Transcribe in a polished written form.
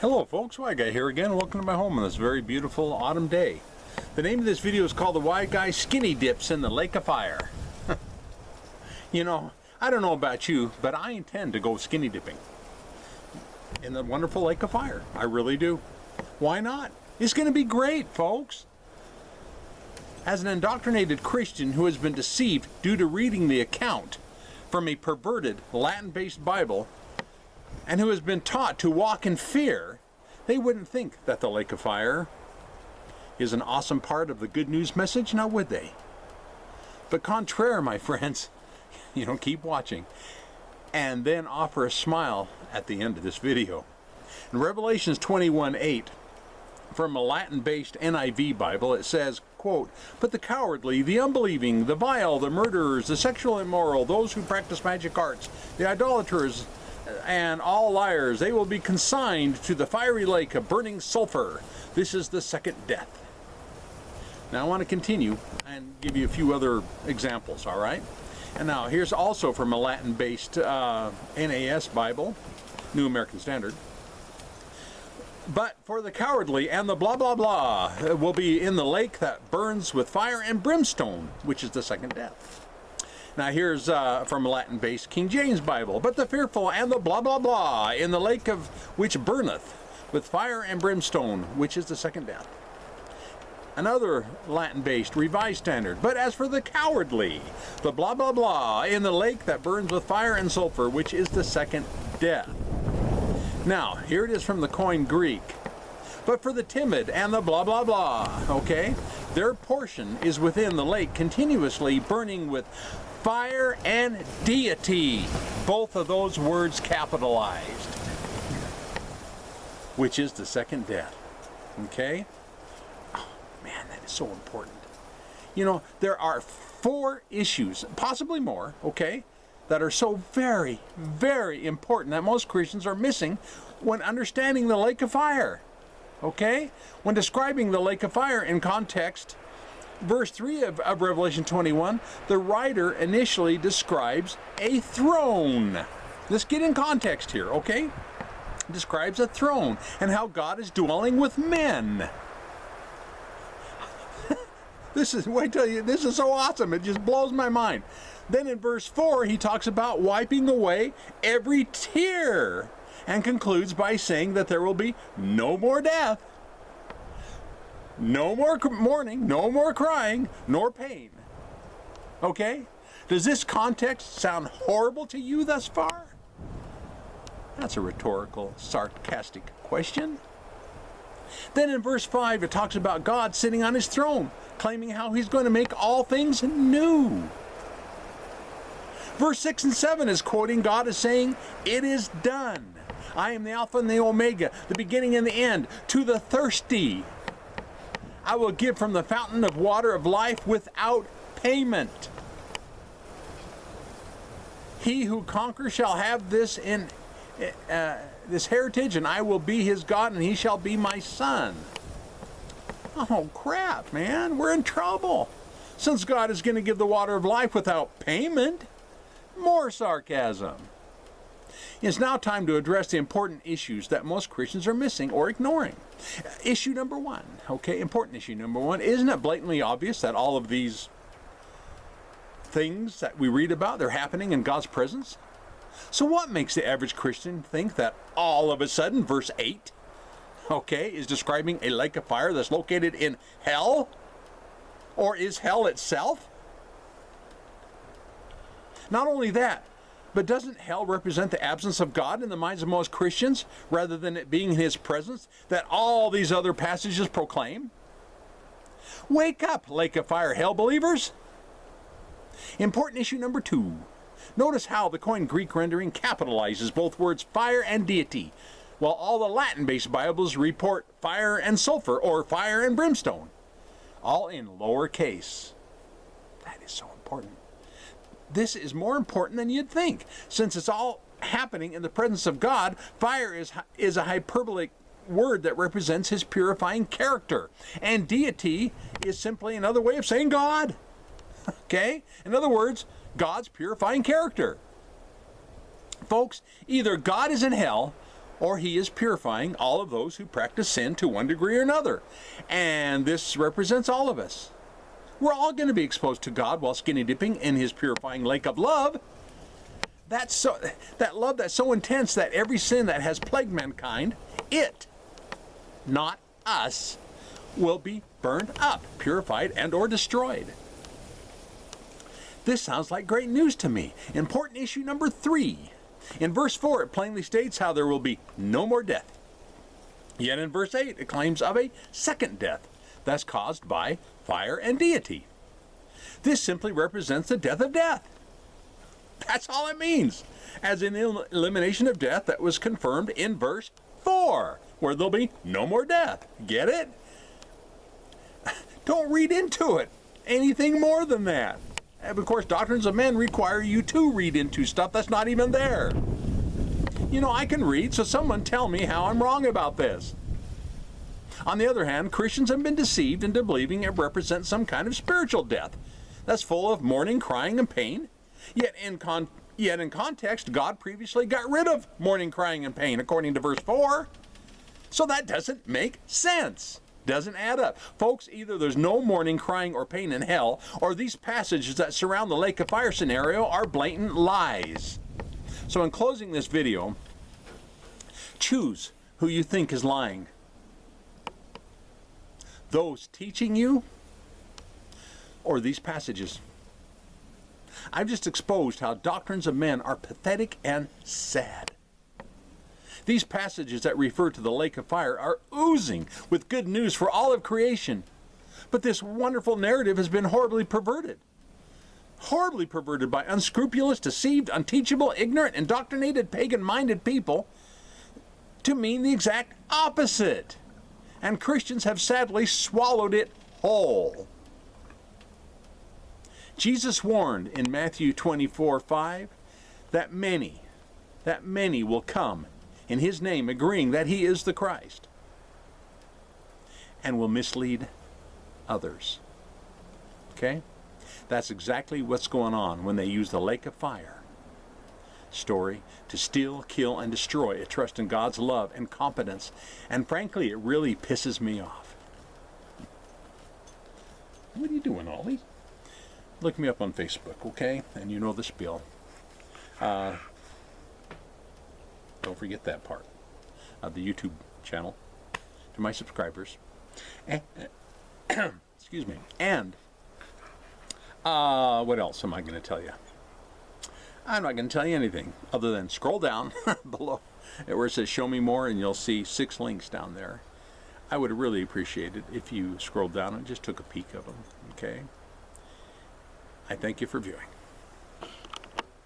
Hello folks, White Guy here again. Welcome to my home on this very beautiful autumn day. The name of this video is called The White Guy Skinny Dips in the Lake of Fire. You know, I don't know about you, but I intend to go skinny dipping in the wonderful Lake of Fire. I really do. Why not? It's going to be great, folks. As an indoctrinated Christian who has been deceived due to reading the account from a perverted Latin-based Bible, and who has been taught to walk in fear, they wouldn't think that the Lake of Fire is an awesome part of the good news message, now would they? But contraire, my friends, keep watching, and then offer a smile at the end of this video. In Revelations 21:8, from a Latin-based NIV Bible, it says, quote, "But the cowardly, the unbelieving, the vile, the murderers, the sexual immoral, those who practice magic arts, the idolaters, and all liars, they will be consigned to the fiery lake of burning sulfur. This is the second death." Now I want to continue and give you a few other examples, all right? And now here's also from a Latin-based NAS Bible, New American Standard. "But for the cowardly and the blah blah blah will be in the lake that burns with fire and brimstone, which is the second death." Now here's from a Latin-based King James Bible. "But the fearful and the blah blah blah in the lake of which burneth with fire and brimstone, which is the second death." Another Latin-based Revised Standard. "But as for the cowardly, the blah blah blah in the lake that burns with fire and sulfur, which is the second death." Now here it is from the Koine Greek. "But for the timid and the blah blah blah," okay, "their portion is within the lake continuously burning with fire and deity," both of those words capitalized, which is the second death. Okay? Oh man, that is so important. There are 4 issues, possibly more, okay, that are so very, very important that most Christians are missing when understanding the lake of fire. Okay? When describing the lake of fire in context, verse 3 of Revelation 21, the writer initially describes a throne. Let's get in context here, okay? Describes a throne and how God is dwelling with men. This is so awesome. It just blows my mind. Then in verse 4, he talks about wiping away every tear and concludes by saying that there will be no more death, no more mourning, no more crying, nor pain. Okay? Does this context sound horrible to you thus far? That's a rhetorical, sarcastic question. Then in verse 5, it talks about God sitting on his throne, claiming how he's going to make all things new. Verse 6 and 7 is quoting God as saying, "It is done. I am the Alpha and the Omega, the beginning and the end. To the thirsty, I will give from the fountain of water of life without payment. He who conquers shall have this this heritage, and I will be his God, and he shall be my son." Oh crap, man, we're in trouble. Since God is going to give the water of life without payment. More sarcasm. It's now time to address the important issues that most Christians are missing or ignoring. Issue number 1, okay, important issue number 1. Isn't it blatantly obvious that all of these things that we read about, they're happening in God's presence? So what makes the average Christian think that all of a sudden, verse 8, okay, is describing a lake of fire that's located in hell? Or is hell itself? Not only that, but doesn't hell represent the absence of God in the minds of most Christians, rather than it being in his presence that all these other passages proclaim? Wake up, lake of fire, hell believers! Important issue number 2. Notice how the Koine Greek rendering capitalizes both words fire and deity, while all the Latin-based Bibles report fire and sulfur, or fire and brimstone, all in lowercase. That is so important. This is more important than you'd think. Since it's all happening in the presence of God, fire is a hyperbolic word that represents his purifying character. And deity is simply another way of saying God. Okay? In other words, God's purifying character. Folks, either God is in hell or he is purifying all of those who practice sin to one degree or another. And this represents all of us. We're all going to be exposed to God while skinny dipping in his purifying lake of love. That love that's so intense that every sin that has plagued mankind, it, not us, will be burned up, purified, and or destroyed. This sounds like great news to me. Important issue number 3. In verse 4, it plainly states how there will be no more death. Yet in verse 8, it claims of a second death that's caused by fire and deity. This simply represents the death of death. That's all it means, as in the elimination of death that was confirmed in verse 4, where there'll be no more death. Get it? Don't read into it anything more than that. And of course, doctrines of men require you to read into stuff that's not even there. You know, I can read, so someone tell me how I'm wrong about this. On the other hand, Christians have been deceived into believing it represents some kind of spiritual death that's full of mourning, crying, and pain. Yet in context, God previously got rid of mourning, crying, and pain, according to verse 4. So that doesn't make sense. Doesn't add up. Folks, either there's no mourning, crying, or pain in hell, or these passages that surround the lake of fire scenario are blatant lies. So in closing this video, choose who you think is lying. Those teaching you, or these passages. I've just exposed how doctrines of men are pathetic and sad. These passages that refer to the lake of fire are oozing with good news for all of creation. But this wonderful narrative has been horribly perverted. Horribly perverted by unscrupulous, deceived, unteachable, ignorant, indoctrinated, pagan-minded people to mean the exact opposite. And Christians have sadly swallowed it whole. Jesus warned in Matthew 24:5 that many will come in his name, agreeing that he is the Christ, and will mislead others. Okay? That's exactly what's going on when they use the lake of fire story to steal, kill, and destroy a trust in God's love and competence. And frankly, it really pisses me off. What are you doing, Ollie? Look me up on Facebook, okay? And you know the spiel. Don't forget that part of the YouTube channel to my subscribers. Excuse me. And what else am I going to tell you? I'm not going to tell you anything other than scroll down below where it says show me more, and you'll see 6 links down there. I would really appreciate it if you scrolled down and just took a peek of them. Okay? I thank you for viewing.